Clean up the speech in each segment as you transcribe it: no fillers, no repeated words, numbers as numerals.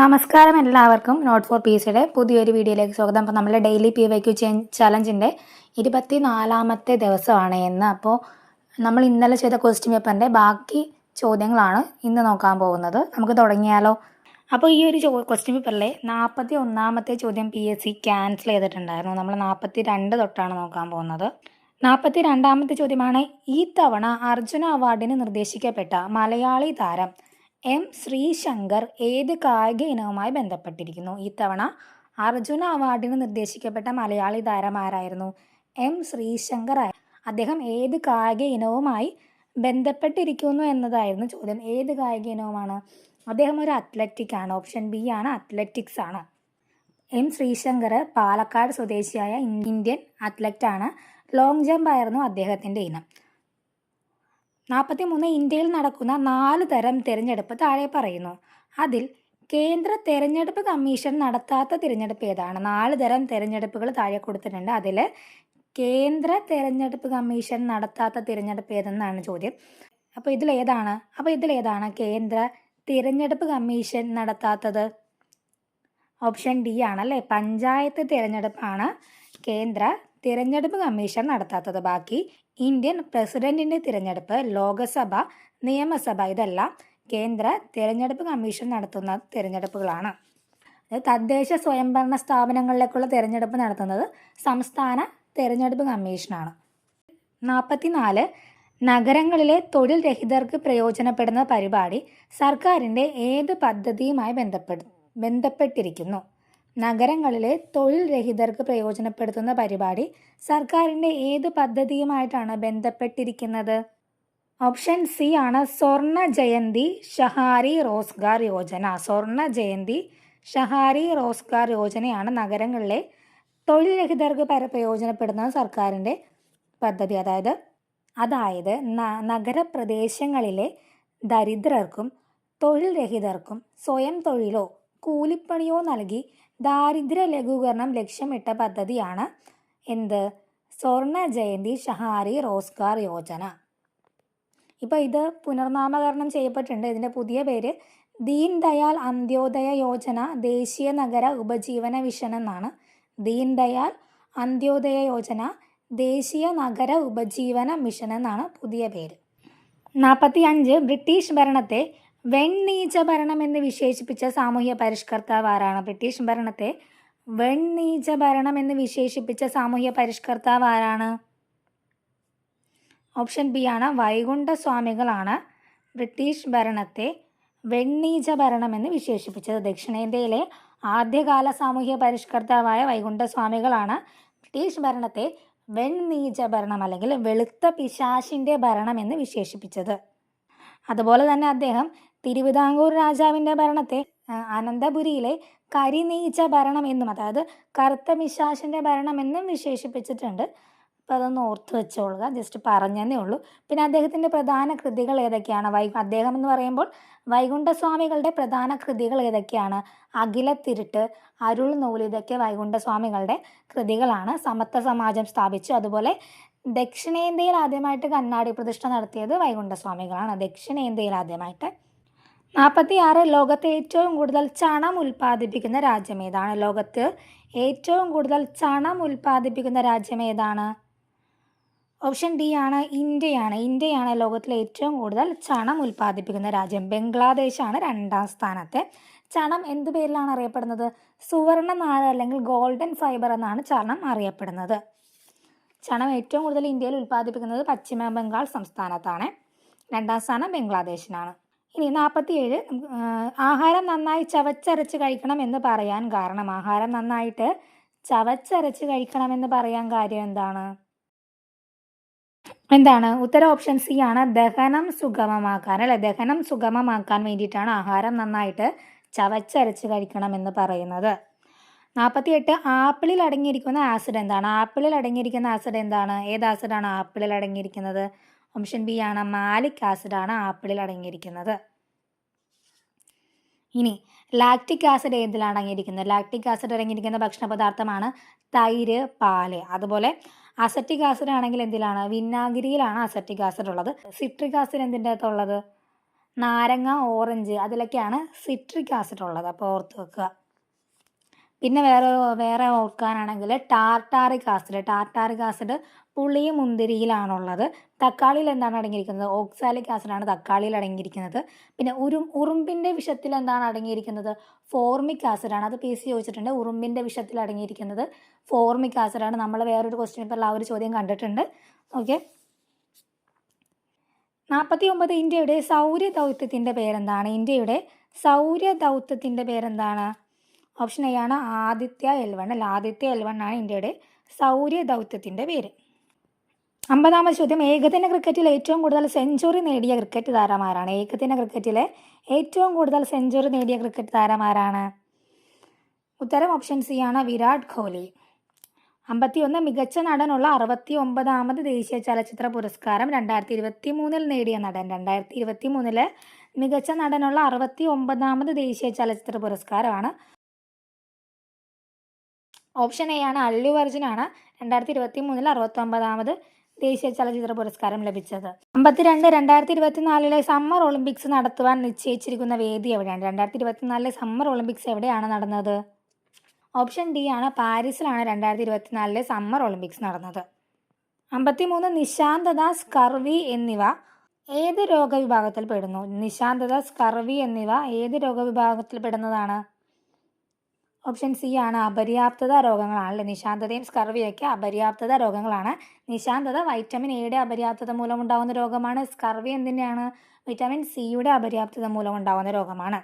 നമസ്കാരം എല്ലാവർക്കും not four പീസിയുടെ പുതിയൊരു വീഡിയോയിലേക്ക് സ്വാഗതം. അപ്പോൾ നമ്മുടെ ഡെയിലി PYQ ചലഞ്ചിൻ്റെ 24ാമത്തെ ദിവസമാണ് ഇന്ന്. അപ്പോൾ നമ്മൾ ഇന്നലെ ചെയ്ത ക്വസ്റ്റ്യൻ പേപ്പറിൻ്റെ ബാക്കി ചോദ്യങ്ങളാണ് ഇന്ന് നോക്കാൻ പോകുന്നത്. നമുക്ക് തുടങ്ങിയാലോ? അപ്പോൾ ഈ ഒരു ക്വസ്റ്റ്യൻ പേപ്പറിലെ 41ാമത്തെ ചോദ്യം PSC ക്യാൻസൽ ചെയ്തിട്ടുണ്ടായിരുന്നു. നമ്മൾ 42 തൊട്ടാണ് നോക്കാൻ പോകുന്നത്. 42ാമത്തെ ചോദ്യമാണ്, ഈ തവണ അർജുന അവാർഡിന് നിർദ്ദേശിക്കപ്പെട്ട മലയാളി താരം M. ശ്രീശങ്കർ ഏത് കായിക ഇനവുമായി ബന്ധപ്പെട്ടിരിക്കുന്നു? ഈ തവണ അർജുന അവാർഡിന് നിർദ്ദേശിക്കപ്പെട്ട മലയാളി താരം ആരായിരുന്നു? M. ശ്രീശങ്കർ. അദ്ദേഹം ഏത് കായിക ഇനവുമായി ബന്ധപ്പെട്ടിരിക്കുന്നു എന്നതായിരുന്നു ചോദ്യം. ഏത് കായിക ഇനവുമാണ്? അദ്ദേഹം ഒരു അത്ലറ്റിക് ആണ്. ഓപ്ഷൻ ബി ആണ്, അത്ലറ്റിക്സ് ആണ്. M. ശ്രീശങ്കർ പാലക്കാട് സ്വദേശിയായ ഇന്ത്യൻ അത്ലറ്റ് ആണ്. ലോങ് ജമ്പ് ആയിരുന്നു അദ്ദേഹത്തിൻ്റെ ഇനം. 43 ഇന്ത്യയിൽ നടക്കുന്ന 4 തരം തിരഞ്ഞെടുപ്പ് താഴെ പറയുന്നു. അതിൽ കേന്ദ്ര തെരഞ്ഞെടുപ്പ് കമ്മീഷൻ നടത്താത്ത തിരഞ്ഞെടുപ്പ് ഏതാണ്? 4 തരം തിരഞ്ഞെടുപ്പുകൾ താഴെ കൊടുത്തിട്ടുണ്ട്. അതിൽ കേന്ദ്ര തെരഞ്ഞെടുപ്പ് കമ്മീഷൻ നടത്താത്ത തിരഞ്ഞെടുപ്പ് ഏതെന്നാണ് ചോദ്യം. അപ്പോൾ ഇതിലേതാണ് കേന്ദ്ര തിരഞ്ഞെടുപ്പ് കമ്മീഷൻ നടത്താത്തത്? ഓപ്ഷൻ ഡി ആണല്ലേ, പഞ്ചായത്ത് തിരഞ്ഞെടുപ്പാണ് കേന്ദ്ര തിരഞ്ഞെടുപ്പ് കമ്മീഷൻ നടത്താത്തത്. ബാക്കി ഇന്ത്യൻ പ്രസിഡന്റിൻ്റെ തിരഞ്ഞെടുപ്പ്, ലോകസഭ, നിയമസഭ ഇതെല്ലാം കേന്ദ്ര തിരഞ്ഞെടുപ്പ് കമ്മീഷൻ നടത്തുന്ന തിരഞ്ഞെടുപ്പുകളാണ്. തദ്ദേശ സ്വയംഭരണ സ്ഥാപനങ്ങളിലേക്കുള്ള തിരഞ്ഞെടുപ്പ് നടത്തുന്നത് സംസ്ഥാന തിരഞ്ഞെടുപ്പ് കമ്മീഷനാണ്. 44 നഗരങ്ങളിലെ തൊഴിൽ രഹിതർക്ക് പ്രയോജനപ്പെടുന്ന പരിപാടി സർക്കാരിൻ്റെ ഏത് പദ്ധതിയുമായി ബന്ധപ്പെട്ടിരിക്കുന്നു? നഗരങ്ങളിലെ തൊഴിൽ രഹിതർക്ക് പ്രയോജനപ്പെടുത്തുന്ന പരിപാടി സർക്കാരിൻ്റെ ഏത് പദ്ധതിയുമായിട്ടാണ് ബന്ധപ്പെട്ടിരിക്കുന്നത്? ഓപ്ഷൻ സി ആണ്, സ്വർണ്ണ ജയന്തി ഷഹാരി റോസ്ഗാർ യോജന. സ്വർണ്ണ ജയന്തി ഷഹാരി റോസ്ഗാർ യോജനയാണ് നഗരങ്ങളിലെ തൊഴിൽ രഹിതർക്ക് പ്രയോജനപ്പെടുന്ന സർക്കാരിൻ്റെ പദ്ധതി. അതായത് നഗരപ്രദേശങ്ങളിലെ ദരിദ്രർക്കും തൊഴിൽ രഹിതർക്കും സ്വയം തൊഴിലോ കൂലിപ്പണിയോ നൽകി ദാരിദ്ര്യ ലഘൂകരണം ലക്ഷ്യമിട്ട പദ്ധതിയാണ് എന്ത്? സ്വർണ്ണ ജയന്തി ഷഹാരി റോസ്ഗാർ യോജന. ഇപ്പോൾ ഇത് പുനർനാമകരണം ചെയ്യപ്പെട്ടിട്ടുണ്ട്. ഇതിൻ്റെ പുതിയ പേര് ദീൻ ദയാൽ അന്ത്യോദയ യോജന ദേശീയ നഗര ഉപജീവന മിഷൻ എന്നാണ്. ദീൻ ദയാൽ അന്ത്യോദയ യോജന ദേശീയ നഗര ഉപജീവന മിഷൻ എന്നാണ് പുതിയ പേര്. 45 ബ്രിട്ടീഷ് ഭരണത്തെ വെണ്ണീച്ച ഭരണം എന്ന് വിശേഷിപ്പിച്ച സാമൂഹ്യ പരിഷ്കർത്താവ് ആരാണ്? ബ്രിട്ടീഷ് ഭരണത്തെ വെണ്ണീച്ച ഭരണം എന്ന് വിശേഷിപ്പിച്ച സാമൂഹ്യ പരിഷ്കർത്താവ് ആരാണ്? ഓപ്ഷൻ ബി ആണ്, വൈകുണ്ഠസ്വാമികളാണ് ബ്രിട്ടീഷ് ഭരണത്തെ വെണ്ണീച്ച ഭരണം എന്ന് വിശേഷിപ്പിച്ചത്. ദക്ഷിണേന്ത്യയിലെ ആദ്യകാല സാമൂഹ്യ പരിഷ്കർത്താവായ വൈകുണ്ഠസ്വാമികളാണ് ബ്രിട്ടീഷ് ഭരണത്തെ വെണ്ണീച്ച ഭരണം അല്ലെങ്കിൽ വെളുത്ത പിശാചിൻ്റെ ഭരണം എന്ന് വിശേഷിപ്പിച്ചത്. അതുപോലെ തന്നെ അദ്ദേഹം തിരുവിതാംകൂർ രാജാവിൻ്റെ ഭരണത്തെ അനന്തപുരിയിലെ കരിനീച്ച ഭരണം എന്നും, അതായത് കറുത്ത പിശാചിൻ്റെ ഭരണം എന്നും വിശേഷിപ്പിച്ചിട്ടുണ്ട്. അപ്പോൾ അതൊന്ന് ഓർത്ത് വെച്ചോളുക, ജസ്റ്റ് പറഞ്ഞതേ ഉള്ളൂ. പിന്നെ അദ്ദേഹത്തിൻ്റെ പ്രധാന കൃതികൾ ഏതൊക്കെയാണ്? അദ്ദേഹം എന്ന് പറയുമ്പോൾ വൈകുണ്ഠസ്വാമികളുടെ പ്രധാന കൃതികൾ ഏതൊക്കെയാണ്? അഖിലത്തിരുട്ട്, അരുൾ നൂല്, ഇതൊക്കെ വൈകുണ്ഠസ്വാമികളുടെ കൃതികളാണ്. സമത്വ സമാജം സ്ഥാപിച്ചു. അതുപോലെ ദക്ഷിണേന്ത്യയിൽ ആദ്യമായിട്ട് കണ്ണാടി പ്രതിഷ്ഠ നടത്തിയത് വൈകുണ്ഠസ്വാമികളാണ്, ദക്ഷിണേന്ത്യയിൽ ആദ്യമായിട്ട്. 46 ലോകത്തെ ഏറ്റവും കൂടുതൽ ചണം ഉൽപ്പാദിപ്പിക്കുന്ന രാജ്യം ഏതാണ്? ലോകത്ത് ഏറ്റവും കൂടുതൽ ചണം ഉൽപ്പാദിപ്പിക്കുന്ന രാജ്യം ഏതാണ്? ഓപ്ഷൻ ഡി ആണ്, ഇന്ത്യയാണ് ലോകത്തിലെ ഏറ്റവും കൂടുതൽ ചണം ഉൽപ്പാദിപ്പിക്കുന്ന രാജ്യം. ബംഗ്ലാദേശാണ് 2ാം സ്ഥാനത്തെ. ചണം എന്ത് പേരിലാണ് അറിയപ്പെടുന്നത്? സുവർണ്ണ നാര് അല്ലെങ്കിൽ ഗോൾഡൻ ഫൈബർ എന്നാണ് ചണം അറിയപ്പെടുന്നത്. ചണം ഏറ്റവും കൂടുതൽ ഇന്ത്യയിൽ ഉൽപ്പാദിപ്പിക്കുന്നത് പശ്ചിമ ബംഗാൾ സംസ്ഥാനത്താണ്. 2ാം സ്ഥാനം ബംഗ്ലാദേശിനാണ്. ഇനി 47 ആഹാരം നന്നായി ചവച്ചരച്ച് കഴിക്കണം എന്ന് പറയാൻ കാരണം? ആഹാരം നന്നായിട്ട് ചവച്ചരച്ച് കഴിക്കണമെന്ന് പറയാൻ കാര്യം എന്താണ്? ഉത്തരം ഓപ്ഷൻ സി ആണ്, ദഹനം സുഗമമാക്കാൻ. അല്ലെ, ദഹനം സുഗമമാക്കാൻ വേണ്ടിയിട്ടാണ് ആഹാരം നന്നായിട്ട് ചവച്ചരച്ച് കഴിക്കണമെന്ന് പറയുന്നത്. 48 ആപ്പിളിൽ അടങ്ങിയിരിക്കുന്ന ആസിഡ് എന്താണ്? ആപ്പിളിൽ അടങ്ങിയിരിക്കുന്ന ആസിഡ് എന്താണ്? ഏത് ആസിഡാണ് ആപ്പിളിൽ അടങ്ങിയിരിക്കുന്നത്? ഓപ്ഷൻ ബി ആണ്, മാലിക് ആസിഡാണ് ആപ്പിളിൽ അടങ്ങിയിരിക്കുന്നത്. ഇനി ലാക്റ്റിക് ആസിഡ് ഏതിലാണ് അടങ്ങിയിരിക്കുന്നത്? ലാക്റ്റിക് ആസിഡ് അടങ്ങിയിരിക്കുന്ന ഭക്ഷണ പദാർത്ഥമാണ് തൈര്, പാല്. അതുപോലെ അസറ്റിക് ആസിഡ് ആണെങ്കിൽ എന്തിലാണ്? വിനാഗിരിയിലാണ് അസറ്റിക് ആസിഡ് ഉള്ളത്. സിട്രിക് ആസിഡ് എന്തിൻ്റെ അകത്തുള്ളത്? നാരങ്ങ, ഓറഞ്ച് അതിലൊക്കെയാണ് സിട്രിക് ആസിഡ് ഉള്ളത്. അപ്പോൾ ഓർത്ത് വെക്കുക. പിന്നെ വേറെ ഓർക്കാനാണെങ്കിൽ ടാർട്ടാറിക് ആസിഡ് പുളി മുന്തിരിയിലാണുള്ളത്. തക്കാളിയിൽ എന്താണ് അടങ്ങിയിരിക്കുന്നത്? ഓക്സാലിക് ആസിഡാണ് തക്കാളിയിൽ അടങ്ങിയിരിക്കുന്നത്. പിന്നെ ഉറുമ്പിൻ്റെ വിഷത്തിൽ എന്താണ് അടങ്ങിയിരിക്കുന്നത്? ഫോർമിക് ആസിഡാണ്. അത് PC ചോദിച്ചിട്ടുണ്ട്. ഉറുമ്പിൻ്റെ വിഷത്തിൽ അടങ്ങിയിരിക്കുന്നത് ഫോർമിക് ആസിഡാണ്. നമ്മൾ വേറൊരു ക്വസ്റ്റ്യൻ പേപ്പറിൽ ആ ഒരു ചോദ്യം കണ്ടിട്ടുണ്ട്. ഓക്കെ. 49 ഇന്ത്യയുടെ സൗരദൗത്യത്തിൻ്റെ പേരെന്താണ്? ഇന്ത്യയുടെ സൗരദൗത്യത്തിൻ്റെ പേരെന്താണ്? ഓപ്ഷൻ എ ആണ് ആദിത്യ L1. അല്ല, ആദിത്യ L1 ആണ് ഇന്ത്യയുടെ സൗരദൗത്യത്തിൻ്റെ പേര്. 50ാമത് ചോദ്യം, ഏകദിന ക്രിക്കറ്റിൽ ഏറ്റവും കൂടുതൽ സെഞ്ചുറി നേടിയ ക്രിക്കറ്റ് താരമാരാണ്? ഏകദിന ക്രിക്കറ്റിലെ ഏറ്റവും കൂടുതൽ സെഞ്ചുറി നേടിയ ക്രിക്കറ്റ് താരമാരാണ്? ഉത്തരം ഓപ്ഷൻ സി ആണ് വിരാട് കോഹ്ലി. 51 മികച്ച നടനുള്ള 69ാമത് ദേശീയ ചലച്ചിത്ര പുരസ്കാരം 2023 നേടിയ നടൻ? 2023 മികച്ച നടനുള്ള 69ാമത് ദേശീയ ചലച്ചിത്ര പുരസ്കാരമാണ്. ഓപ്ഷൻ എ ആണ് അല്ലു അർജുനാണ് 2023 69ാമത് ദേശീയ ചലച്ചിത്ര പുരസ്കാരം ലഭിച്ചത്. 52 2024 സമ്മർ ഒളിമ്പിക്സ് നടത്തുവാൻ നിശ്ചയിച്ചിരിക്കുന്ന വേദി എവിടെയാണ്? 2024 സമ്മർ ഒളിമ്പിക്സ് എവിടെയാണ് നടന്നത്? ഓപ്ഷൻ ഡി ആണ് പാരീസിലാണ് 2024 സമ്മർ ഒളിമ്പിക്സ് നടന്നത്. 53 നിശാന്തത, സ്കർവി എന്നിവ ഏത് രോഗവിഭാഗത്തിൽ പെടുന്നു? നിശാന്തത, സ്കർവി എന്നിവ ഏത് രോഗവിഭാഗത്തിൽ പെടുന്നതാണ്? ഓപ്ഷൻ സി ആണ് അപര്യാപ്തത രോഗങ്ങളാണല്ലേ. നിശാന്തതയും സ്കർവിയൊക്കെ അപര്യാപ്തത രോഗങ്ങളാണ്. നിശാന്തത വൈറ്റമിൻ എയുടെ അപര്യാപ്തത മൂലം ഉണ്ടാകുന്ന രോഗമാണ്. സ്കർവി എന്തിൻ്റെയാണ്? വിറ്റാമിൻ സിയുടെ അപര്യാപ്തത മൂലം ഉണ്ടാകുന്ന രോഗമാണ്.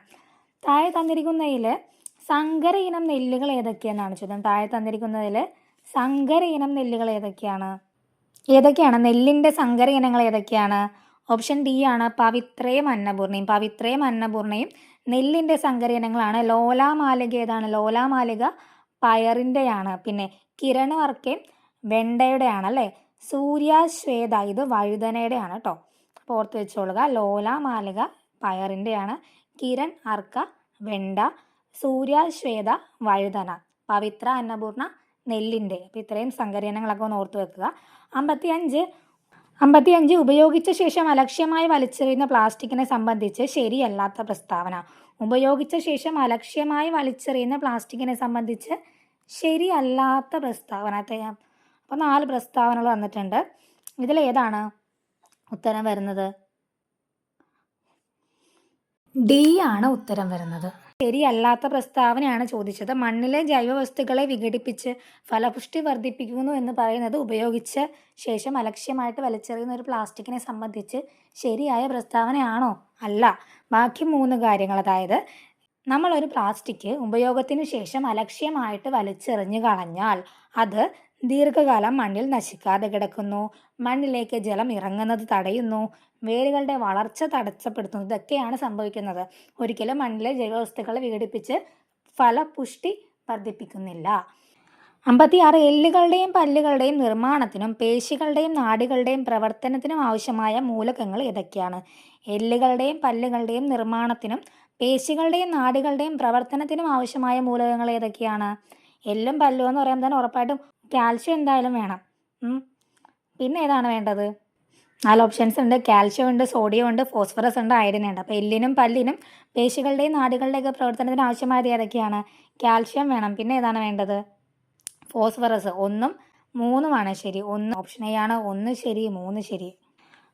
താഴെ തന്നിരിക്കുന്നതിൽ സങ്കര ഇനം നെല്ലുകൾ ഏതൊക്കെയെന്നാണ് ചോദ്യം. താഴെ തന്നിരിക്കുന്നതിൽ സങ്കര ഇനം നെല്ലുകൾ ഏതൊക്കെയാണ്? നെല്ലിൻ്റെ സങ്കര ഇനങ്ങൾ ഏതൊക്കെയാണ്? ഓപ്ഷൻ ഡി ആണ് പവിത്രയും അന്നപൂർണയും നെല്ലിൻ്റെ സങ്കര ഇനങ്ങളാണ്. ലോലാമാലിക ഏതാണ്? ലോലാമാലിക പയറിൻ്റെയാണ്. പിന്നെ കിരണവർക്കയും വെണ്ടയുടെയാണ് അല്ലേ. സൂര്യാശ്വേത ഇത് വഴുതനയുടെയാണ് കേട്ടോ. അപ്പോൾ ഓർത്ത് വെച്ചോളുക. ലോലാമാലിക പയറിൻ്റെയാണ്, കിരൺ അർക്ക വെണ്ട, സൂര്യാശ്വേത വഴുതന, പവിത്ര അന്നപൂർണ നെല്ലിൻ്റെ. അപ്പോൾ ഇത്രയും സങ്കരയിനങ്ങളൊക്കെ ഒന്ന് ഓർത്ത് വെക്കുക. 55 ഉപയോഗിച്ച ശേഷം അലക്ഷ്യമായി വലിച്ചെറിയുന്ന പ്ലാസ്റ്റിക്കിനെ സംബന്ധിച്ച് ശരിയല്ലാത്ത പ്രസ്താവന. ഉപയോഗിച്ച ശേഷം അലക്ഷ്യമായി വലിച്ചെറിയുന്ന പ്ലാസ്റ്റിക്കിനെ സംബന്ധിച്ച് ശരിയല്ലാത്ത പ്രസ്താവന. അപ്പോൾ 4 പ്രസ്താവനകൾ വന്നിട്ടുണ്ട്. ഇതിലേതാണ് ഉത്തരം വരുന്നത്? ഡി ആണ് ഉത്തരം വരുന്നത്. ശരിയല്ലാത്ത പ്രസ്താവനയാണ് ചോദിച്ചത്. മണ്ണിലെ ജൈവവസ്തുക്കളെ വിഘടിപ്പിച്ച് ഫലപുഷ്ടി വർദ്ധിപ്പിക്കുന്നു എന്ന് പറയുന്നത് ഉപയോഗിച്ച ശേഷം അലക്ഷ്യമായിട്ട് വലിച്ചെറിയുന്ന ഒരു പ്ലാസ്റ്റിക്കിനെ സംബന്ധിച്ച് ശരിയായ പ്രസ്താവനയാണോ? അല്ല. ബാക്കി 3 കാര്യങ്ങൾ, അതായത് നമ്മളൊരു പ്ലാസ്റ്റിക് ഉപയോഗത്തിന് ശേഷം അലക്ഷ്യമായിട്ട് വലിച്ചെറിഞ്ഞു കളഞ്ഞാൽ അത് ദീർഘകാലം മണ്ണിൽ നശിക്കാതെ കിടക്കുന്നു, മണ്ണിലേക്ക് ജലം ഇറങ്ങുന്നത് തടയുന്നു, വേരുകളുടെ വളർച്ച തടസ്സപ്പെടുത്തുന്നു. ഇതൊക്കെയാണ് സംഭവിക്കുന്നത്. ഒരിക്കലും മണ്ണിലെ ജൈവവസ്തുക്കളെ വിഘടിപ്പിച്ച് ഫലപുഷ്ടി വർദ്ധിപ്പിക്കുന്നില്ല. 56 എല്ലുകളുടെയും പല്ലുകളുടെയും നിർമ്മാണത്തിനും പേശികളുടെയും നാഡികളുടെയും പ്രവർത്തനത്തിനും ആവശ്യമായ മൂലകങ്ങൾ ഏതൊക്കെയാണ്? എല്ലുകളുടെയും പല്ലുകളുടെയും നിർമ്മാണത്തിനും പേശികളുടെയും നാഡികളുടെയും പ്രവർത്തനത്തിനും ആവശ്യമായ മൂലകങ്ങൾ ഏതൊക്കെയാണ്? എല്ലും പല്ലും എന്ന് പറയുമ്പോൾ തന്നെ ഉറപ്പായിട്ടും കാൽഷ്യം എന്തായാലും വേണം. പിന്നെ ഏതാണ് വേണ്ടത്? 4 ഓപ്ഷൻസ് ഉണ്ട്. കാൽഷ്യം ഉണ്ട്, സോഡിയം ഉണ്ട്, ഫോസ്ഫറസ് ഉണ്ട്, അയഡിൻ ഉണ്ട്. അപ്പോൾ എല്ലിനും പല്ലിനും പേശികളുടെയും നാഡികളുടെയൊക്കെ പ്രവർത്തനത്തിന് ആവശ്യമായത് ഏതൊക്കെയാണ്? കാൽഷ്യം വേണം. പിന്നെ ഏതാണ് വേണ്ടത്? ഫോസ്ഫറസ്. 1ഉം 3ഉമാണ് ശരി. 1 ഓപ്ഷൻ എ ആണ്. 1 ശരി, 3 ശരി.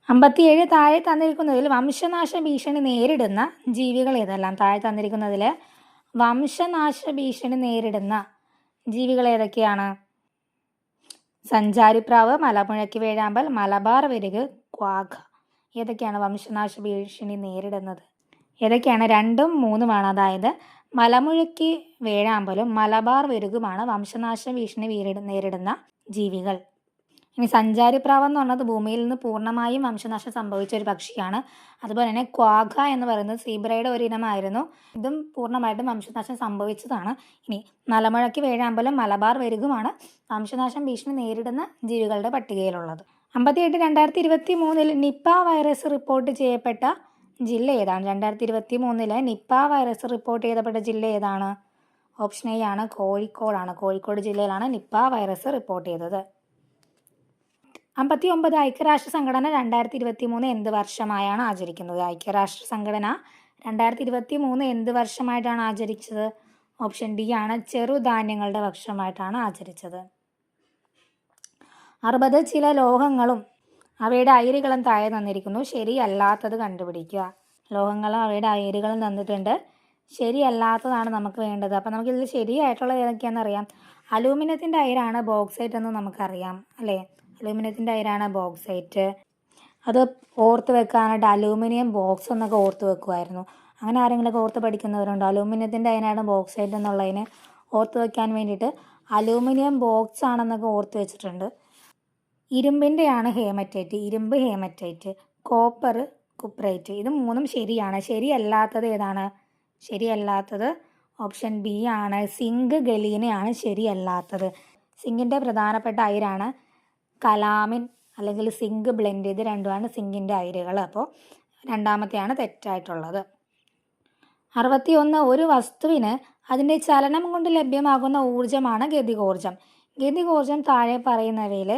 57 താഴെ തന്നിരിക്കുന്നതിൽ വംശനാശ ഭീഷണി നേരിടുന്ന ജീവികൾ ഏതെല്ലാം? താഴെ തന്നിരിക്കുന്നതിൽ വംശനാശ ഭീഷണി നേരിടുന്ന ജീവികൾ ഏതൊക്കെയാണ്? സഞ്ചാരിപ്രാവ്, മലമുഴക്കി വേഴാമ്പൽ, മലബാർ വെരുക്, ക്വാഗ്. ഏതൊക്കെയാണ് വംശനാശ ഭീഷണി നേരിടുന്നത്? ഏതൊക്കെയാണ്? 2ഉം 3ഉമാണ്. അതായത് മലമുഴക്കി വേഴാമ്പലും മലബാർ വെരുകുമാണ് വംശനാശ ഭീഷണി നേരിടുന്ന ജീവികൾ. ഇനി സഞ്ചാരിപ്രാവ് എന്ന് പറഞ്ഞത് ഭൂമിയിൽ നിന്ന് പൂർണ്ണമായും വംശനാശം സംഭവിച്ച ഒരു പക്ഷിയാണ്. അതുപോലെ തന്നെ ക്വാഗ എന്ന് പറയുന്നത് സീബ്രയുടെ ഒരു ഇനമായിരുന്നു. ഇതും പൂർണ്ണമായിട്ടും വംശനാശം സംഭവിച്ചതാണ്. ഇനി മലമുഴക്കി വേഴാമ്പലും മലബാർ വെരുകുമാണ് വംശനാശം ഭീഷണി നേരിടുന്ന ജീവികളുടെ പട്ടികയിലുള്ളത്. 58 2023 നിപ്പ വൈറസ് റിപ്പോർട്ട് ചെയ്യപ്പെട്ട ജില്ല ഏതാണ്? 2023 നിപ്പ വൈറസ് റിപ്പോർട്ട് ചെയ്യപ്പെട്ട ജില്ല ഏതാണ്? ഓപ്ഷൻ എ ആണ് കോഴിക്കോടാണ്. കോഴിക്കോട് ജില്ലയിലാണ് നിപ്പ വൈറസ് റിപ്പോർട്ട് ചെയ്തത്. 59 ഐക്യരാഷ്ട്ര സംഘടന 2023 എന്ത് വർഷമായാണ് ആചരിക്കുന്നത്? ഐക്യരാഷ്ട്ര സംഘടന 2023 എന്ത് വർഷമായിട്ടാണ് ആചരിച്ചത്? ഓപ്ഷൻ ഡി ആണ്, ചെറുധാന്യങ്ങളുടെ വർഷമായിട്ടാണ് ആചരിച്ചത്. 60 ചില ലോഹങ്ങളും അവയുടെ അയിരുകളും താഴെ തന്നിരിക്കുന്നു, ശരിയല്ലാത്തത് കണ്ടുപിടിക്കുക. ലോഹങ്ങളും അവയുടെ അയിരുകളും തന്നിട്ടുണ്ട്, ശരിയല്ലാത്തതാണ് നമുക്ക് വേണ്ടത്. അപ്പോൾ നമുക്കിതിൽ ശരിയായിട്ടുള്ളത് ഏതൊക്കെയാണെന്ന് അറിയാം. അലൂമിനിയത്തിൻ്റെ അയിരാണ് ബോക്സൈറ്റ് എന്ന് നമുക്കറിയാം അല്ലേ? അലൂമിനിയത്തിൻ്റെ അയിരാണ് ബോക്സൈറ്റ്. അത് ഓർത്ത് വെക്കാനായിട്ട് അലൂമിനിയം ബോക്സ് എന്നൊക്കെ ഓർത്ത് വെക്കുമായിരുന്നു. അങ്ങനെ ആരെങ്കിലുമൊക്കെ ഓർത്ത് പഠിക്കുന്നവരുണ്ടോ? അലൂമിനിയത്തിൻ്റെ അയിരാണ് ബോക്സൈറ്റ് എന്നുള്ളതിന് ഓർത്ത് വെക്കാൻ വേണ്ടിയിട്ട് അലൂമിനിയം ബോക്സ് ആണെന്നൊക്കെ ഓർത്ത് വെച്ചിട്ടുണ്ട്. ഇരുമ്പിൻ്റെയാണ് ഹേമറ്റൈറ്റ്, ഇരുമ്പ് ഹേമറ്റൈറ്റ്. Copper cuprite. ഇത് മൂന്നും ശരിയാണ്. ശരിയല്ലാത്തത് ഏതാണ്? ശരിയല്ലാത്തത് ഓപ്ഷൻ ബി ആണ്, സിങ്ക് ഗലീനയാണ് ശരിയല്ലാത്തത്. സിങ്കിൻ്റെ പ്രധാനപ്പെട്ട അയിരാണ് കലാമിൻ അല്ലെങ്കിൽ സിങ്ക് ബ്ലെൻഡ്. ഇത് രണ്ടുമാണ് സിങ്കിൻ്റെ അയിരുകൾ. അപ്പോൾ രണ്ടാമത്തെയാണ് തെറ്റായിട്ടുള്ളത്. 61 ഒരു വസ്തുവിന് അതിൻ്റെ ചലനം കൊണ്ട് ലഭ്യമാകുന്ന ഊർജ്ജമാണ് ഗതികോർജ്ജം. ഗതികോർജ്ജം താഴെ പറയുന്നവയിൽ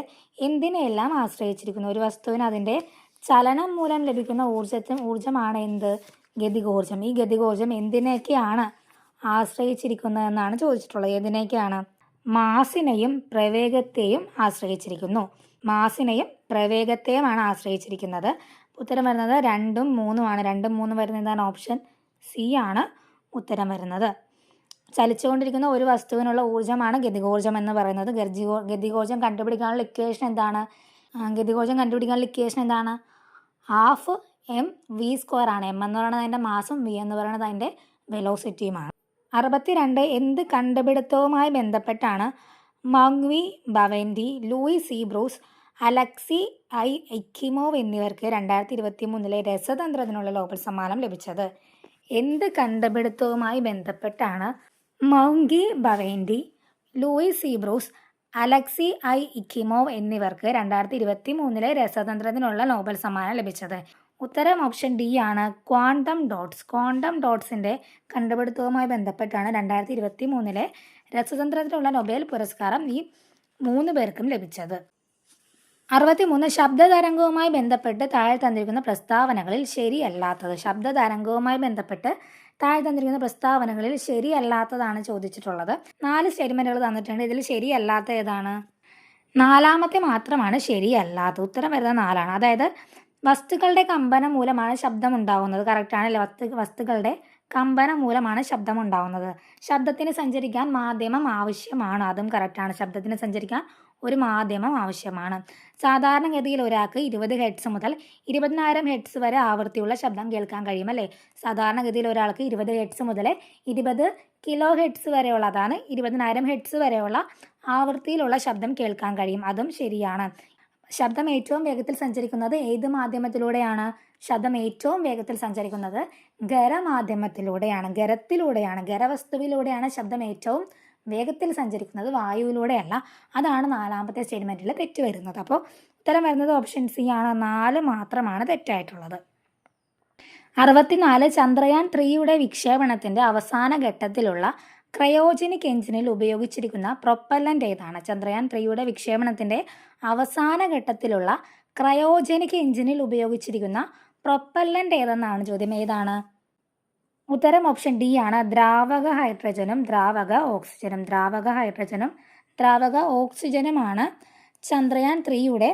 എന്തിനെല്ലാം ആശ്രയിച്ചിരിക്കുന്നു? ഒരു വസ്തുവിന് അതിൻ്റെ ചലനം മൂലം ലഭിക്കുന്ന ഊർജ്ജമാണ് എന്ത്? ഗതികോർജ്ജം. ഈ ഗതികോർജ്ജം എന്തിനൊക്കെയാണ് ആശ്രയിച്ചിരിക്കുന്നതെന്നാണ് ചോദിച്ചിട്ടുള്ളത്. എന്തിനൊക്കെയാണ്? മാസിനെയും പ്രവേഗത്തെയും ആശ്രയിച്ചിരിക്കുന്നു. മാസിനെയും പ്രവേഗത്തെയുമാണ് ആശ്രയിച്ചിരിക്കുന്നത്. ഉത്തരം വരുന്നത് 2ഉം 3ഉമാണ്. 2ഉം 3ഉം വരുന്നതാണ് ഓപ്ഷൻ സി ആണ് ഉത്തരം വരുന്നത്. ചലിച്ചുകൊണ്ടിരിക്കുന്ന ഒരു വസ്തുവിനുള്ള ഊർജ്ജമാണ് ഗതികോർജ്ജം എന്ന് പറയുന്നത്. ഗതികോർജ്ജം കണ്ടുപിടിക്കാനുള്ള ഇക്വേഷൻ എന്താണ്? ഗതികോർജ്ജം കണ്ടുപിടിക്കാനുള്ള ഇക്വേഷൻ എന്താണ്? ഹാഫ് mv² ആണ്. m എന്ന് പറയുന്നത് അതിൻ്റെ മാസും v എന്ന് പറയുന്നത് അതിൻ്റെ വെലോസിറ്റിയുമാണ്. 62 എന്ത് കണ്ടുപിടുത്തവുമായി ബന്ധപ്പെട്ടാണ് Moungi Bawendi, Louis C Brus, Alexei I Ekimov എന്നിവർക്ക് 2023 രസതന്ത്രത്തിനുള്ള നോബൽ സമ്മാനം ലഭിച്ചത്? എന്ത് കണ്ടുപിടുത്തവുമായി ബന്ധപ്പെട്ടാണ് Moungi Bawendi, Louis C Brus, Alexei I Ekimov എന്നിവർക്ക് 2023 രസതന്ത്രത്തിനുള്ള നോബൽ സമ്മാനം ലഭിച്ചത്? ഉത്തരം ഓപ്ഷൻ ഡി ആണ്, ക്വാണ്ടം ഡോട്ട്സ്. ക്വാണ്ടം ഡോട്ട്സിൻ്റെ കണ്ടുപിടുത്തവുമായി ബന്ധപ്പെട്ടാണ് 2023 രസതന്ത്രത്തിനുള്ള നൊബേൽ പുരസ്കാരം ഈ 3 പേർക്കും ലഭിച്ചത്. 63 ശബ്ദതരംഗവുമായി ബന്ധപ്പെട്ട് താഴെ തന്നിരിക്കുന്ന പ്രസ്താവനകളിൽ ശരിയല്ലാത്തത്. ശബ്ദതരംഗവുമായി ബന്ധപ്പെട്ട് താഴെ തന്നിരിക്കുന്ന പ്രസ്താവനകളിൽ ശരിയല്ലാത്തതാണ് ചോദിച്ചിട്ടുള്ളത്. 4 സ്റ്റേറ്റ്മെൻറ്റുകൾ തന്നിട്ടുണ്ട്. ഇതിൽ ശരിയല്ലാത്ത ഏതാണ്? 4ാമത്തെ മാത്രമാണ് ശരിയല്ലാത്തത്. ഉത്തരം വരുന്നത് 4ആണ്. അതായത് വസ്തുക്കളുടെ കമ്പനം മൂലമാണ് ശബ്ദം ഉണ്ടാകുന്നത്. കറക്റ്റാണല്ലേ? വസ്തുക്കളുടെ കമ്പനം മൂലമാണ് ശബ്ദം ഉണ്ടാകുന്നത്. ശബ്ദത്തിന് സഞ്ചരിക്കാൻ മാധ്യമം ആവശ്യമാണ്. അതും കറക്റ്റാണ്. ശബ്ദത്തിന് സഞ്ചരിക്കാൻ ഒരു മാധ്യമം ആവശ്യമാണ്. സാധാരണഗതിയിൽ ഒരാൾക്ക് 20 ഹെർട്സ് മുതൽ 20,000 ഹെർട്സ് വരെ ആവൃത്തിയുള്ള ശബ്ദം കേൾക്കാൻ കഴിയും അല്ലേ? സാധാരണഗതിയിൽ ഒരാൾക്ക് 20 ഹെർട്സ് മുതൽ 20 കിലോ ഹെർട്സ് വരെയുള്ള, അതാണ് 20,000 ഹെർട്സ് വരെയുള്ള ആവൃത്തിയിലുള്ള ശബ്ദം കേൾക്കാൻ കഴിയും. അതും ശരിയാണ്. ശബ്ദം ഏറ്റവും വേഗത്തിൽ സഞ്ചരിക്കുന്നത് ഏത് മാധ്യമത്തിലൂടെയാണ്? ശബ്ദം ഏറ്റവും വേഗത്തിൽ സഞ്ചരിക്കുന്നത് ഖരമാധ്യമത്തിലൂടെയാണ്, ഖരവസ്തുവിലൂടെയാണ് ശബ്ദം ഏറ്റവും വേഗത്തിൽ സഞ്ചരിക്കുന്നത്, വായുവിലൂടെയല്ല. അതാണ് 4ാമത്തെ സ്റ്റേറ്റ്മെൻറ്റിൽ തെറ്റ് വരുന്നത്. അപ്പോൾ ഉത്തരം വരുന്നത് ഓപ്ഷൻ സി ആണ്. 4 മാത്രമാണ് തെറ്റായിട്ടുള്ളത്. 64 ചന്ദ്രയാൻ 3യുടെ വിക്ഷേപണത്തിൻ്റെ അവസാന ഘട്ടത്തിലുള്ള ക്രയോജനിക് എഞ്ചിനിൽ ഉപയോഗിച്ചിരിക്കുന്ന പ്രൊപ്പല്ലൻ്റ് ഏതാണ്? ചന്ദ്രയാൻ 3യുടെ വിക്ഷേപണത്തിൻ്റെ അവസാന ഘട്ടത്തിലുള്ള ക്രയോജനിക് എഞ്ചിനിൽ ഉപയോഗിച്ചിരിക്കുന്ന പ്രൊപ്പല്ലൻ്റ് ഏതെന്നാണ് ചോദ്യം. ഏതാണ്? ഉത്തരം ഓപ്ഷൻ ഡി ആണ്, ദ്രാവക ഹൈഡ്രജനും ദ്രാവക ഓക്സിജനും. ദ്രാവക ഹൈഡ്രജനും ദ്രാവക ഓക്സിജനുമാണ് ചന്ദ്രയാൻ 3യുടെ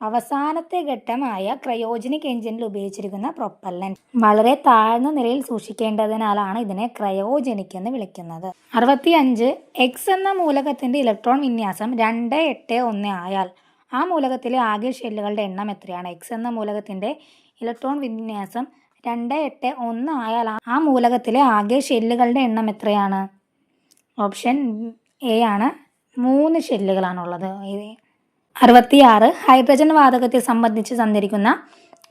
അവസാനത്തെ ഘട്ടമായ ക്രയോജനിക് എഞ്ചിനിൽ ഉപയോഗിച്ചിരിക്കുന്ന പ്രൊപ്പല്ലൻ്റ്. വളരെ താഴ്ന്ന നിലയിൽ സൂക്ഷിക്കേണ്ടതിനാലാണ് ഇതിനെ ക്രയോജനിക് എന്ന് വിളിക്കുന്നത്. 65 എക്സ് എന്ന മൂലകത്തിൻ്റെ ഇലക്ട്രോൺ വിന്യാസം 281 ആയാൽ ആ മൂലകത്തിലെ ആകെ ഷെല്ലുകളുടെ എണ്ണം എത്രയാണ്? എക്സ് എന്ന മൂലകത്തിൻ്റെ ഇലക്ട്രോൺ വിന്യാസം 281 ആയാൽ ആ മൂലകത്തിലെ ആകെ ഷെല്ലുകളുടെ എണ്ണം എത്രയാണ്? ഓപ്ഷൻ എ ആണ്, 3 ഷെല്ലുകളാണുള്ളത്. 66 ഹൈഡ്രജൻ വാതകത്തെ സംബന്ധിച്ച് തന്നിരിക്കുന്ന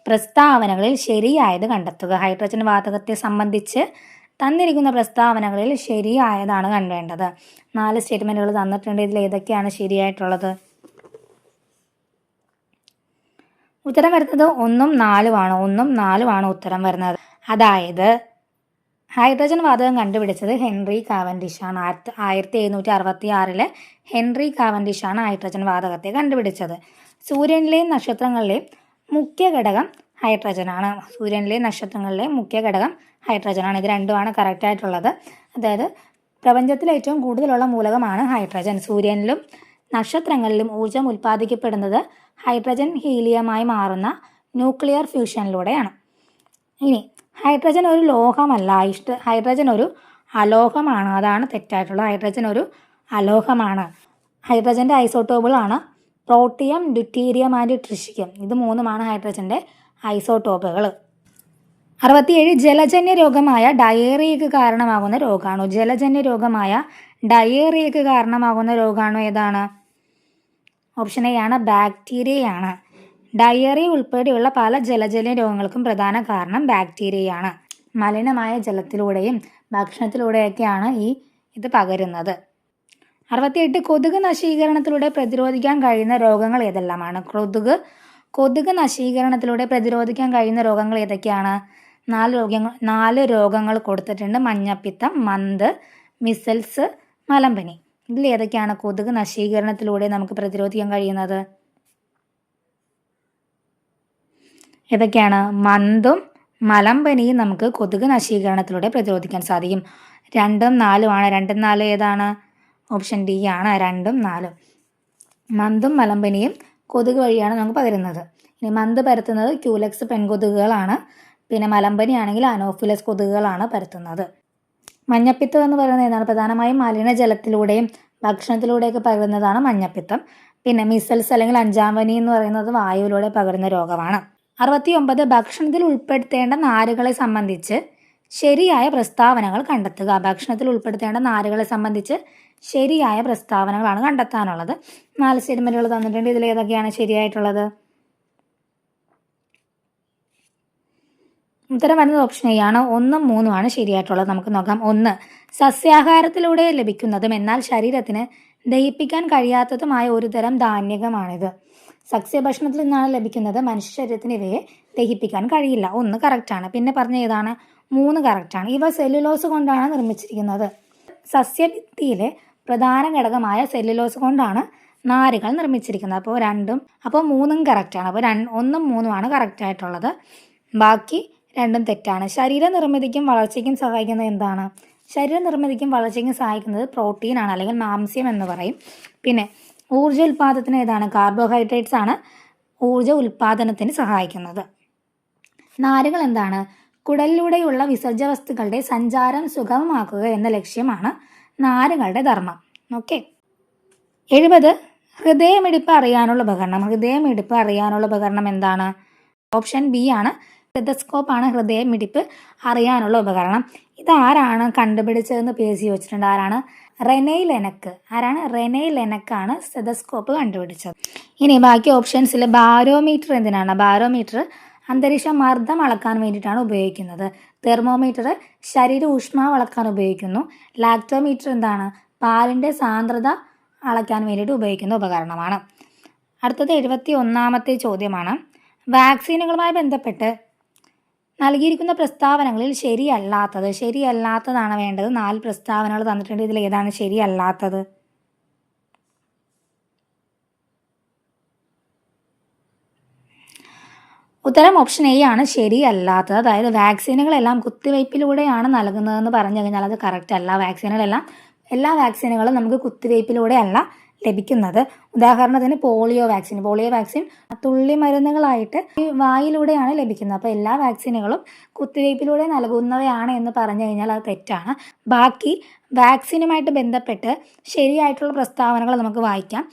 പ്രസ്താവനകളിൽ ശരിയായത് കണ്ടെത്തുക. ഹൈഡ്രജൻ വാതകത്തെ സംബന്ധിച്ച് തന്നിരിക്കുന്ന പ്രസ്താവനകളിൽ ശരിയായതാണ് കണ്ടേണ്ടത്. 4 സ്റ്റേറ്റ്മെൻറ്റുകൾ തന്നിട്ടുണ്ട്. ഇതിൽ ഏതൊക്കെയാണ് ശരിയായിട്ടുള്ളത്? ഉത്തരം വരുന്നത് 1ഉം 4ഉമാണ്. 1ഉം 4ഉമാണ് ഉത്തരം വരുന്നത്. അതായത് ഹൈഡ്രജൻ വാതകം കണ്ടുപിടിച്ചത് ഹെൻറി കാവൻഡിഷാണ്. 1766 ഹെൻറി കാവൻഡിഷാണ് ഹൈഡ്രജൻ വാതകത്തെ കണ്ടുപിടിച്ചത്. സൂര്യനിലെയും നക്ഷത്രങ്ങളിലെയും മുഖ്യ ഘടകം ഹൈഡ്രജനാണ്. സൂര്യനിലെയും നക്ഷത്രങ്ങളിലെയും മുഖ്യ ഘടകം ഹൈഡ്രജനാണ്. ഇത് രണ്ടുമാണ് കറക്റ്റായിട്ടുള്ളത്. അതായത് പ്രപഞ്ചത്തിൽ ഏറ്റവും കൂടുതലുള്ള മൂലകമാണ് ഹൈഡ്രജൻ. സൂര്യനിലും നക്ഷത്രങ്ങളിലും ഊർജം ഉൽപ്പാദിക്കപ്പെടുന്നത് ഹൈഡ്രജൻ ഹീലിയമായി മാറുന്ന ന്യൂക്ലിയർ ഫ്യൂഷനിലൂടെയാണ്. ഇനി ഹൈഡ്രജൻ ഒരു ലോഹമല്ല, ഹൈഡ്രജൻ ഒരു അലോഹമാണ്. അതാണ് തെറ്റായിട്ടുള്ളത്. ഹൈഡ്രജൻ ഒരു അലോഹമാണ്. ഹൈഡ്രജൻ്റെ ഐസോട്ടോപ്പുകളാണ് പ്രോട്ടിയം, ഡ്യൂട്ടീരിയം ആൻഡ് ട്രിഷിയം. ഇത് മൂന്നുമാണ് ഹൈഡ്രജൻ്റെ ഐസോട്ടോപ്പുകൾ. 67 ജലജന്യ രോഗമായ ഡയേറിയക്ക് കാരണമാകുന്ന രോഗാണു. ജലജന്യ രോഗമായ ഡയേറിയക്ക് കാരണമാകുന്ന രോഗാണു ഏതാണ്? ഓപ്ഷൻ എ ആണ്, ബാക്ടീരിയയാണ്. ഡയേറിയ ഉൾപ്പെടെയുള്ള പല ജലജന്യ രോഗങ്ങൾക്കും പ്രധാന കാരണം ബാക്ടീരിയയാണ്. മലിനമായ ജലത്തിലൂടെയും ഭക്ഷണത്തിലൂടെയൊക്കെയാണ് ഇത് പകരുന്നത്. 68 കൊതുക് നശീകരണത്തിലൂടെ പ്രതിരോധിക്കാൻ കഴിയുന്ന രോഗങ്ങൾ ഏതെല്ലാമാണ്? കൊതുക് നശീകരണത്തിലൂടെ പ്രതിരോധിക്കാൻ കഴിയുന്ന രോഗങ്ങൾ ഏതൊക്കെയാണ്? 4 രോഗങ്ങൾ കൊടുത്തിട്ടുണ്ട്. മഞ്ഞപ്പിത്തം, മന്ത്, മിസൽസ്, മലമ്പനി. ഇതിൽ ഏതൊക്കെയാണ് കൊതുക് നശീകരണത്തിലൂടെ നമുക്ക് പ്രതിരോധിക്കാൻ കഴിയുന്നത്? ഏതൊക്കെയാണ്? മന്തും മലമ്പനിയും നമുക്ക് കൊതുക് നശീകരണത്തിലൂടെ പ്രതിരോധിക്കാൻ സാധിക്കും. 2ഉം 4ഉം ആണ്. 2ഉം 4ഉം ഏതാണ്? ഓപ്ഷൻ ഡി ആണ്, 2ഉം 4ഉം. മന്തും മലമ്പനിയും കൊതുക് വഴിയാണ് നമുക്ക് പകരുന്നത്. ഇനി മന്ത് പരത്തുന്നത് ക്യൂലെക്സ് പെൺകൊതുകുകളാണ്. പിന്നെ മലമ്പനി ആണെങ്കിൽ അനോഫിലസ് കൊതുകുകളാണ് പരത്തുന്നത്. മഞ്ഞപ്പിത്തം എന്ന് പറയുന്നത് ഏതാണ്? പ്രധാനമായും മലിനജലത്തിലൂടെയും ഭക്ഷണത്തിലൂടെയൊക്കെ പകരുന്നതാണ് മഞ്ഞപ്പിത്തം. പിന്നെ മിസൽസ് അല്ലെങ്കിൽ 5ആം പനി എന്ന് പറയുന്നത് വായുവിലൂടെ പകരുന്ന രോഗമാണ്. 69 ഭക്ഷണത്തിൽ ഉൾപ്പെടുത്തേണ്ട നാരുകളെ സംബന്ധിച്ച് ശരിയായ പ്രസ്താവനകൾ കണ്ടെത്തുക. ഭക്ഷണത്തിൽ ഉൾപ്പെടുത്തേണ്ട നാരുകളെ സംബന്ധിച്ച് ശരിയായ പ്രസ്താവനകളാണ് കണ്ടെത്താനുള്ളത്. 4 സ്റ്റേറ്റ്മെൻറ്റുകൾ തന്നിട്ടുണ്ട്. ഇതിൽ ഏതൊക്കെയാണ് ശരിയായിട്ടുള്ളത്? ഉത്തരം വരുന്നത് ഓപ്ഷൻ എ ആണ്. 1ഉം 3ഉം ആണ് ശരിയായിട്ടുള്ളത്. നമുക്ക് നോക്കാം. 1 സസ്യാഹാരത്തിലൂടെ ലഭിക്കുന്നതും എന്നാൽ ശരീരത്തിന് ദഹിപ്പിക്കാൻ കഴിയാത്തതുമായ ഒരു തരം ധാന്യകമാണിത്. സസ്യഭക്ഷണത്തിൽ നിന്നാണ് ലഭിക്കുന്നത്. മനുഷ്യ ശരീരത്തിന് ഇവയെ ദഹിപ്പിക്കാൻ കഴിയില്ല. 1 കറക്റ്റാണ്. പിന്നെ പറഞ്ഞ ഏതാണ്? 3 കറക്റ്റാണ്. ഇവ സെല്ലുലോസ് കൊണ്ടാണ് നിർമ്മിച്ചിരിക്കുന്നത്. സസ്യഭിത്തിയിലെ പ്രധാന ഘടകമായ സെല്ലുലോസ് കൊണ്ടാണ് നാരുകൾ നിർമ്മിച്ചിരിക്കുന്നത്. അപ്പോൾ 3ഉം കറക്റ്റാണ്. അപ്പോൾ 1ഉം 3ഉം ആണ് കറക്റ്റായിട്ടുള്ളത്. ബാക്കി 2ഉം തെറ്റാണ്. ശരീര നിർമ്മിതിക്കും വളർച്ചയ്ക്കും സഹായിക്കുന്നത് എന്താണ്? ശരീര നിർമ്മിതിക്കും വളർച്ചയ്ക്കും സഹായിക്കുന്നത് പ്രോട്ടീനാണ്, അല്ലെങ്കിൽ മാംസ്യം എന്ന് പറയും. പിന്നെ ഊർജ്ജ ഉൽപ്പാദനത്തിന് ഏതാണ്? കാർബോഹൈഡ്രേറ്റ്സ് ആണ് ഊർജ്ജ ഉൽപ്പാദനത്തിന് സഹായിക്കുന്നത്. നാരുകൾ എന്താണ്? കുടലിലൂടെയുള്ള വിസർജ്ജ വസ്തുക്കളുടെ സഞ്ചാരം സുഗമമാക്കുക എന്ന ലക്ഷ്യമാണ് നാരുകളുടെ ധർമ്മം. ഓക്കെ. 70 ഹൃദയമിടിപ്പ് അറിയാനുള്ള ഉപകരണം. ഹൃദയമിടിപ്പ് അറിയാനുള്ള ഉപകരണം എന്താണ്? ഓപ്ഷൻ ബി ആണ്, സ്റ്റെതസ്കോപ്പ് ആണ് ഹൃദയമിടിപ്പ് അറിയാനുള്ള ഉപകരണം. ഇതാരാണ് കണ്ടുപിടിച്ചതെന്ന് പേജ് ചോദിച്ചിട്ടുണ്ട്. ആരാണ്? Rene Laennec. റെനെ ലെനക്കാണ് സ്റ്റെതസ്കോപ്പ് കണ്ടുപിടിച്ചത്. ഇനി ബാക്കി ഓപ്ഷൻസിൽ ബാരോമീറ്റർ എന്തിനാണ്? ബാരോമീറ്റർ അന്തരീക്ഷ മർദ്ദം അളക്കാൻ വേണ്ടിയിട്ടാണ് ഉപയോഗിക്കുന്നത്. തെർമോമീറ്റർ ശരീര ഊഷ്മാവ് അളക്കാൻ ഉപയോഗിക്കുന്നു. ലാക്ടോമീറ്റർ എന്താണ്? പാലിൻ്റെ സാന്ദ്രത അളക്കാൻ വേണ്ടിയിട്ട് ഉപയോഗിക്കുന്ന ഉപകരണമാണ്. അടുത്തത് 71ാമത്തെ ചോദ്യമാണ്. വാക്സിനുകളുമായി ബന്ധപ്പെട്ട് നൽകിയിരിക്കുന്ന പ്രസ്താവനകളിൽ ശരിയല്ലാത്തതാണ് വേണ്ടത്. 4 പ്രസ്താവനകൾ തന്നിട്ടുണ്ട്. ഇതിൽ ഏതാണ് ശരിയല്ലാത്തത്? ഉത്തരം ഓപ്ഷൻ എ ആണ്, ശരിയല്ലാത്തത്. അതായത് വാക്സിനുകളെല്ലാം കുത്തിവയ്പ്പിലൂടെയാണ് നൽകുന്നതെന്ന് പറഞ്ഞു കഴിഞ്ഞാൽ അത് കറക്റ്റ് അല്ല. എല്ലാ വാക്സിനുകളും നമുക്ക് കുത്തിവയ്പ്പിലൂടെ അല്ല ലഭിക്കുന്നത്. ഉദാഹരണത്തിന് പോളിയോ വാക്സിൻ തുള്ളി മരുന്നുകളായിട്ട് വായിലൂടെയാണ് ലഭിക്കുന്നത്. അപ്പോൾ എല്ലാ വാക്സിനുകളും കുത്തിവയ്പ്പിലൂടെ നൽകുന്നവയാണ് എന്ന് പറഞ്ഞു കഴിഞ്ഞാൽ അത് തെറ്റാണ്. ബാക്കി വാക്സിനുമായിട്ട് ബന്ധപ്പെട്ട് ശരിയായിട്ടുള്ള പ്രസ്താവനകൾ നമുക്ക് വായിക്കാം.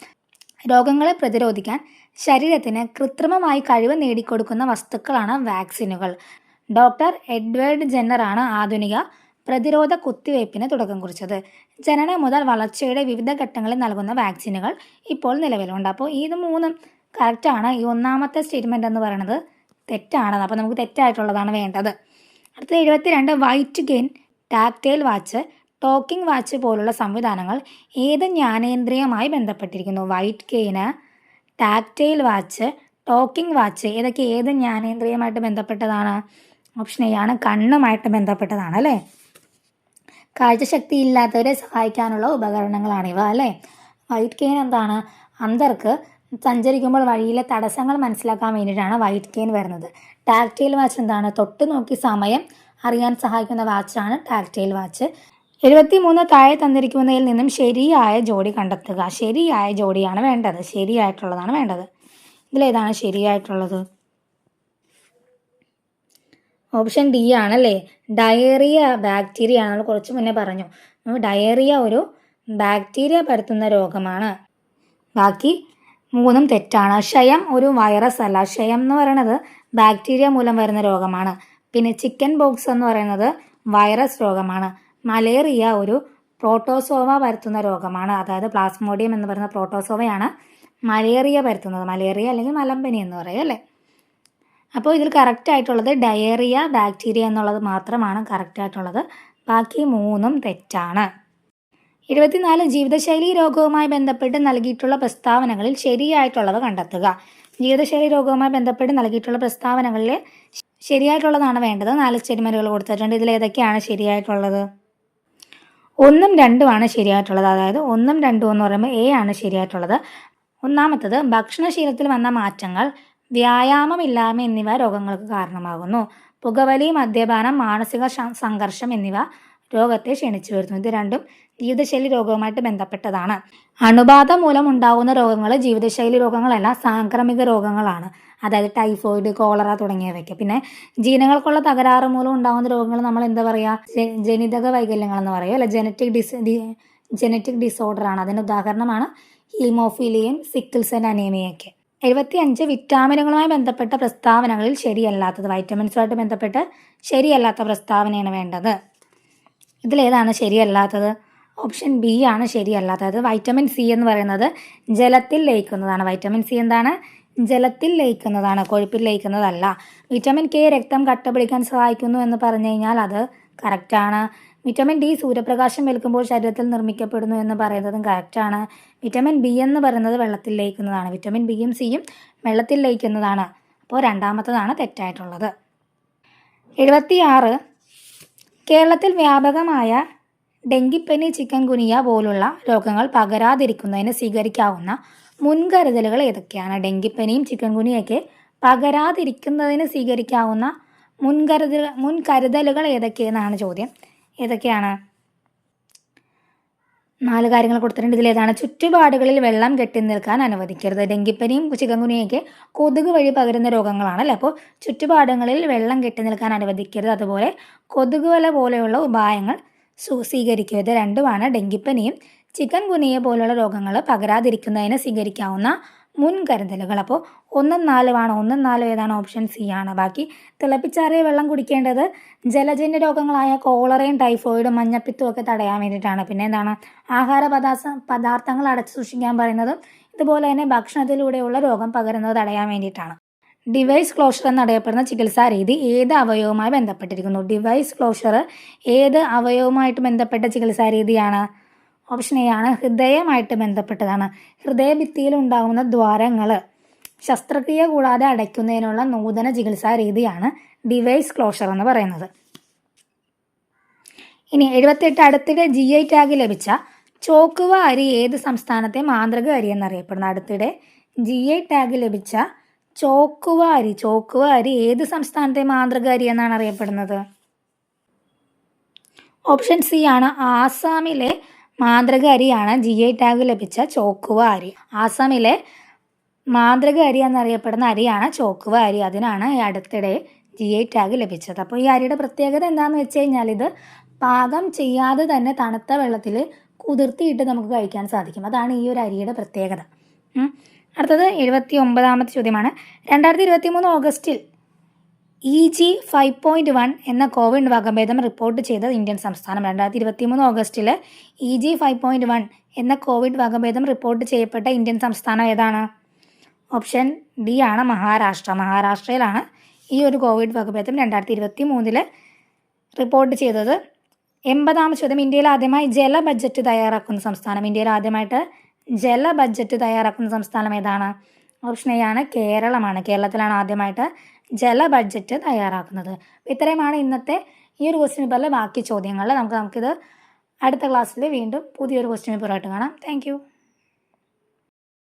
രോഗങ്ങളെ പ്രതിരോധിക്കാൻ ശരീരത്തിന് കൃത്രിമമായി കഴിവ് നേടിക്കൊടുക്കുന്ന വസ്തുക്കളാണ് വാക്സിനുകൾ. ഡോക്ടർ എഡ്വേർഡ് ജെന്നറാണ് ആധുനിക പ്രതിരോധ കുത്തിവയ്പ്പിന് തുടക്കം കുറിച്ചത്. ജനനം മുതൽ വളർച്ചയുടെ വിവിധ ഘട്ടങ്ങളിൽ നൽകുന്ന വാക്സിനുകൾ ഇപ്പോൾ നിലവിലുണ്ട്. അപ്പോൾ ഇത് 3ഉം കറക്റ്റാണ്. ഈ 1ാമത്തെ സ്റ്റേറ്റ്മെൻറ്റ് എന്ന് പറയുന്നത് തെറ്റാണ്. അപ്പോൾ നമുക്ക് തെറ്റായിട്ടുള്ളതാണ് വേണ്ടത്. അടുത്തത് 72 white gain, tactile watch, talking watch പോലുള്ള സംവിധാനങ്ങൾ ഏത് ജ്ഞാനേന്ദ്രിയമായി ബന്ധപ്പെട്ടിരിക്കുന്നു? White gain, tactile watch, talking watch ഇതൊക്കെ ഏത് ജ്ഞാനേന്ദ്രിയമായിട്ട് ബന്ധപ്പെട്ടതാണ്? ഓപ്ഷൻ എ ആണ്, കണ്ണുമായിട്ട് ബന്ധപ്പെട്ടതാണ് അല്ലേ. കാഴ്ചശക്തി ഇല്ലാത്തവരെ സഹായിക്കാനുള്ള ഉപകരണങ്ങളാണിവ അല്ലേ. വൈറ്റ് ഗെയിൻ എന്താണ്? അന്ധർക്ക് സഞ്ചരിക്കുമ്പോൾ വഴിയിലെ തടസ്സങ്ങൾ മനസ്സിലാക്കാൻ വേണ്ടിയിട്ടാണ് വൈറ്റ് കെയിൻ വരുന്നത്. ടാക്ടൈൽ വാച്ച് എന്താണ്? തൊട്ട് നോക്കി സമയം അറിയാൻ സഹായിക്കുന്ന വാച്ചാണ് ടാക്ടൈൽ വാച്ച്. 73 താഴെ തന്നിരിക്കുന്നതിൽ നിന്നും ശരിയായ ജോഡി കണ്ടെത്തുക. ശരിയായ ജോഡിയാണ് വേണ്ടത്, ശരിയായിട്ടുള്ളതാണ് വേണ്ടത്. ഇതിലേതാണ് ശരിയായിട്ടുള്ളത്? ഓപ്ഷൻ ഡി ആണല്ലേ. ഡയേറിയ ബാക്ടീരിയ ആണ്. നമ്മൾ കുറച്ച് മുന്നേ പറഞ്ഞു, ഡയേറിയ ഒരു ബാക്ടീരിയ പരത്തുന്ന രോഗമാണ്. ബാക്കി 3 തെറ്റാണ്. ക്ഷയം ഒരു വൈറസ് അല്ല. ക്ഷയം എന്ന് പറയുന്നത് ബാക്ടീരിയ മൂലം വരുന്ന രോഗമാണ്. പിന്നെ ചിക്കൻ ബോക്സ് എന്ന് പറയുന്നത് വൈറസ് രോഗമാണ്. മലേറിയ ഒരു പ്രോട്ടോസോവ പരത്തുന്ന രോഗമാണ്. അതായത് പ്ലാസ്മോഡിയം എന്ന് പറയുന്ന പ്രോട്ടോസോവയാണ് മലേറിയ പരത്തുന്നത്. മലേറിയ അല്ലെങ്കിൽ മലമ്പനി എന്ന് പറയും അല്ലേ. അപ്പോൾ ഇതിൽ കറക്റ്റായിട്ടുള്ളത് ഡയേറിയ ബാക്ടീരിയ എന്നുള്ളത് മാത്രമാണ് കറക്റ്റായിട്ടുള്ളത്. ബാക്കി 3 തെറ്റാണ്. 74 ജീവിതശൈലി രോഗവുമായി ബന്ധപ്പെട്ട് നൽകിയിട്ടുള്ള പ്രസ്താവനകളിൽ ശരിയായിട്ടുള്ളവ കണ്ടെത്തുക. ജീവിതശൈലി രോഗവുമായി ബന്ധപ്പെട്ട് നൽകിയിട്ടുള്ള പ്രസ്താവനകളിൽ ശരിയായിട്ടുള്ളതാണ് വേണ്ടത്. 4 സ്റ്റേറ്റ്മെൻറ്റുകൾ കൊടുത്തിട്ടുണ്ട്. ഇതിലേതൊക്കെയാണ് ശരിയായിട്ടുള്ളത്? 1ഉം 2ഉമാണ് ശരിയായിട്ടുള്ളത്. അതായത് 1ഉം 2ഉം എന്ന് പറയുമ്പോൾ എ ആണ് ശരിയായിട്ടുള്ളത്. ഒന്നാമത്തത്, ഭക്ഷണശീലത്തിൽ വന്ന മാറ്റങ്ങൾ, വ്യായാമമില്ലായ്മ എന്നിവ രോഗങ്ങൾക്ക് കാരണമാകുന്നു. പുകവലി, മദ്യപാനം, മാനസിക സംഘർഷം എന്നിവ രോഗത്തെ ക്ഷണിച്ചു വരുന്നു. ഇത് രണ്ടും ജീവിതശൈലി രോഗവുമായിട്ട് ബന്ധപ്പെട്ടതാണ്. അണുബാധ മൂലം ഉണ്ടാകുന്ന രോഗങ്ങൾ ജീവിതശൈലി രോഗങ്ങളല്ല, സാംക്രമിക രോഗങ്ങളാണ്. അതായത് ടൈഫോയിഡ്, കോളറ തുടങ്ങിയവയ്ക്ക്. പിന്നെ ജീനുകൾക്കുള്ള തകരാറ് മൂലം ഉണ്ടാകുന്ന രോഗങ്ങൾ നമ്മൾ എന്താ പറയുക? ജനിതക വൈകല്യങ്ങൾ എന്ന് പറയുക അല്ലെ. ജനറ്റിക് ഡിസോർഡർ ആണ്. അതിന് ഉദാഹരണമാണ് ഹീമോഫീലിയയും സിക്കിൾ സെൽ അനീമിയയൊക്കെ. 75 വിറ്റാമിനുകളുമായി ബന്ധപ്പെട്ട പ്രസ്താവനകളിൽ ശരിയല്ലാത്തത്. വൈറ്റമിൻസുമായിട്ട് ബന്ധപ്പെട്ട് ശരിയല്ലാത്ത പ്രസ്താവനയാണ് വേണ്ടത്. ഇതിലേതാണ് ശരിയല്ലാത്തത്? ഓപ്ഷൻ ബി ആണ് ശരിയല്ലാത്തത്. വൈറ്റമിൻ സി എന്ന് പറയുന്നത് ജലത്തിൽ ലയിക്കുന്നതാണ്. വൈറ്റമിൻ സി എന്താണ്? ജലത്തിൽ ലയിക്കുന്നതാണ്, കൊഴുപ്പിൽ ലയിക്കുന്നതല്ല. വിറ്റമിൻ കെ രക്തം കട്ട പിടിക്കാൻ സഹായിക്കുന്നു എന്ന് പറഞ്ഞു കഴിഞ്ഞാൽ അത് കറക്റ്റാണ്. വിറ്റമിൻ ഡി സൂര്യപ്രകാശം ഏൽക്കുമ്പോൾ ശരീരത്തിൽ നിർമ്മിക്കപ്പെടുന്നു എന്ന് പറയുന്നതും കറക്റ്റാണ്. വിറ്റമിൻ ബി എന്ന് പറയുന്നത് വെള്ളത്തിൽ ലയിക്കുന്നതാണ്. വിറ്റമിൻ ബിയും സിയും വെള്ളത്തിൽ ലയിക്കുന്നതാണ്. അപ്പോൾ രണ്ടാമത്തതാണ് തെറ്റായിട്ടുള്ളത്. 76 കേരളത്തിൽ വ്യാപകമായ ഡെങ്കിപ്പനി, ചിക്കൻ ഗുനിയ പോലുള്ള രോഗങ്ങൾ പകരാതിരിക്കുന്നതിന് സ്വീകരിക്കാവുന്ന മുൻകരുതലുകൾ ഏതൊക്കെയാണ്? ഡെങ്കിപ്പനിയും ചിക്കൻ ഗുനിയൊക്കെ പകരാതിരിക്കുന്നതിന് സ്വീകരിക്കാവുന്ന മുൻകരുതലുകൾ ഏതൊക്കെയെന്നാണ് ചോദ്യം. ഏതൊക്കെയാണ്? 4 കാര്യങ്ങൾ കൊടുത്തിട്ടുണ്ട്. ഇതിലേതാണ്? ചുറ്റുപാടുകളിൽ വെള്ളം കെട്ടി നിൽക്കാൻ അനുവദിക്കരുത്. ഡെങ്കിപ്പനിയും ചിക്കൻ ഗുനിയൊക്കെ കൊതുക് വഴി പകരുന്ന രോഗങ്ങളാണല്ലേ. അപ്പോൾ ചുറ്റുപാടുകളിൽ വെള്ളം കെട്ടി നിൽക്കാൻ അനുവദിക്കരുത്. അതുപോലെ കൊതുക് വല പോലെയുള്ള ഉപായങ്ങൾ സ്വീകരിക്കുക. ഇത് രണ്ടുമാണ് ഡെങ്കിപ്പനിയും ചിക്കൻ ഗുനിയ പോലുള്ള രോഗങ്ങൾ പകരാതിരിക്കുന്നതിന് സ്വീകരിക്കാവുന്ന മുൻകരുതലുകൾ. അപ്പോൾ 1ഉം 4ഉമാണ്. 1ഉം 4ഉം ഏതാണ്? ഓപ്ഷൻ സി ആണ്. ബാക്കി തിളപ്പിച്ചാറിയ വെള്ളം കുടിക്കേണ്ടത് ജലജന്യ രോഗങ്ങളായ കോളറയും ടൈഫോയിഡും മഞ്ഞപ്പിത്തവും ഒക്കെ തടയാൻ വേണ്ടിയിട്ടാണ്. പിന്നെ എന്താണ്? ആഹാര പദാർത്ഥങ്ങൾ അടച്ചു സൂക്ഷിക്കാൻ പറയുന്നതും ഇതുപോലെ തന്നെ ഭക്ഷണത്തിലൂടെയുള്ള രോഗം പകരുന്നത് തടയാൻ വേണ്ടിയിട്ടാണ്. ഡിവൈസ് ക്ലോഷർ എന്നറിയപ്പെടുന്ന ചികിത്സാ രീതി ഏത് അവയവവുമായി ബന്ധപ്പെട്ടിരിക്കുന്നു? ഡിവൈസ് ക്ലോഷർ ഏത് അവയവവുമായിട്ട് ബന്ധപ്പെട്ട ചികിത്സാ രീതിയാണ്? ഓപ്ഷൻ എ ആണ്. ഹൃദയമായിട്ട് ബന്ധപ്പെട്ടതാണ്. ഹൃദയഭിത്തിയിൽ ഉണ്ടാകുന്ന ദ്വാരങ്ങൾ ശസ്ത്രക്രിയ കൂടാതെ അടയ്ക്കുന്നതിനുള്ള നൂതന ചികിത്സാ രീതിയാണ് ഡിവൈസ് ക്ലോഷർ എന്ന് പറയുന്നത്. ഇനി 78 അടുത്തിടെ GI ടാഗ് ലഭിച്ച ചോക്കുവ അരി ഏത് സംസ്ഥാനത്തെ മാന്ത്രിക അരി എന്നറിയപ്പെടുന്നു? അടുത്തിടെ GI ടാഗ് ലഭിച്ച ചോക്കുവ അരി ഏത് സംസ്ഥാനത്തെ മാന്ത്രിക അരി എന്നാണ് അറിയപ്പെടുന്നത്? ഓപ്ഷൻ സി ആണ്. ആസാമിലെ മാന്ത്രിക അരിയാണ് GI ടാഗ് ലഭിച്ച ചോക്കുവ അരി. ആസാമിലെ മാന്ത്രിക അരി എന്നറിയപ്പെടുന്ന അരിയാണ് ചോക്കുവ അരി. അതിനാണ് അടുത്തിടെ GI ടാഗ് ലഭിച്ചത്. അപ്പോൾ ഈ അരിയുടെ പ്രത്യേകത എന്താണെന്ന് വെച്ച് കഴിഞ്ഞാൽ ഇത് പാകം ചെയ്യാതെ തന്നെ തണുത്ത വെള്ളത്തിൽ കുതിർത്തിയിട്ട് നമുക്ക് കഴിക്കാൻ സാധിക്കും. അതാണ് ഈ ഒരു അരിയുടെ പ്രത്യേകത. അടുത്തത് 79ാമത്തെ ചോദ്യമാണ്. 2023 ഓഗസ്റ്റിൽ EG 5.1 എന്ന കോവിഡ് വകഭേദം റിപ്പോർട്ട് ചെയ്ത ഇന്ത്യൻ സംസ്ഥാനം. 2023 ഓഗസ്റ്റിൽ EG 5.1 എന്ന കോവിഡ് വകഭേദം റിപ്പോർട്ട് ചെയ്യപ്പെട്ട ഇന്ത്യൻ സംസ്ഥാനം ഏതാണ്? ഓപ്ഷൻ ഡി ആണ്. മഹാരാഷ്ട്ര. മഹാരാഷ്ട്രയിലാണ് ഈ ഒരു കോവിഡ് വകഭേദം 2023 റിപ്പോർട്ട് ചെയ്തത്. 80ാമത്തെ ചോദ്യം. ഇന്ത്യയിൽ ആദ്യമായി ജല ബഡ്ജറ്റ് തയ്യാറാക്കുന്ന സംസ്ഥാനം. ഇന്ത്യയിൽ ആദ്യമായിട്ട് ജല ബഡ്ജറ്റ് തയ്യാറാക്കുന്ന സംസ്ഥാനം ഏതാണ്? ഓപ്ഷൻ എ ആണ്. കേരളമാണ്. കേരളത്തിലാണ് ആദ്യമായിട്ട് ജല ബഡ്ജറ്റ് തയ്യാറാക്കുന്നത്. ഇത്രയുമാണ് ഇന്നത്തെ ഈ ഒരു ക്വസ്റ്റ്യൻ പേപ്പറിലെ ബാക്കി ചോദ്യങ്ങൾ. നമുക്കിത് അടുത്ത ക്ലാസ്സിൽ വീണ്ടും പുതിയൊരു ക്വസ്റ്റ്യൻ പേപ്പറായിട്ട് കാണാം. താങ്ക്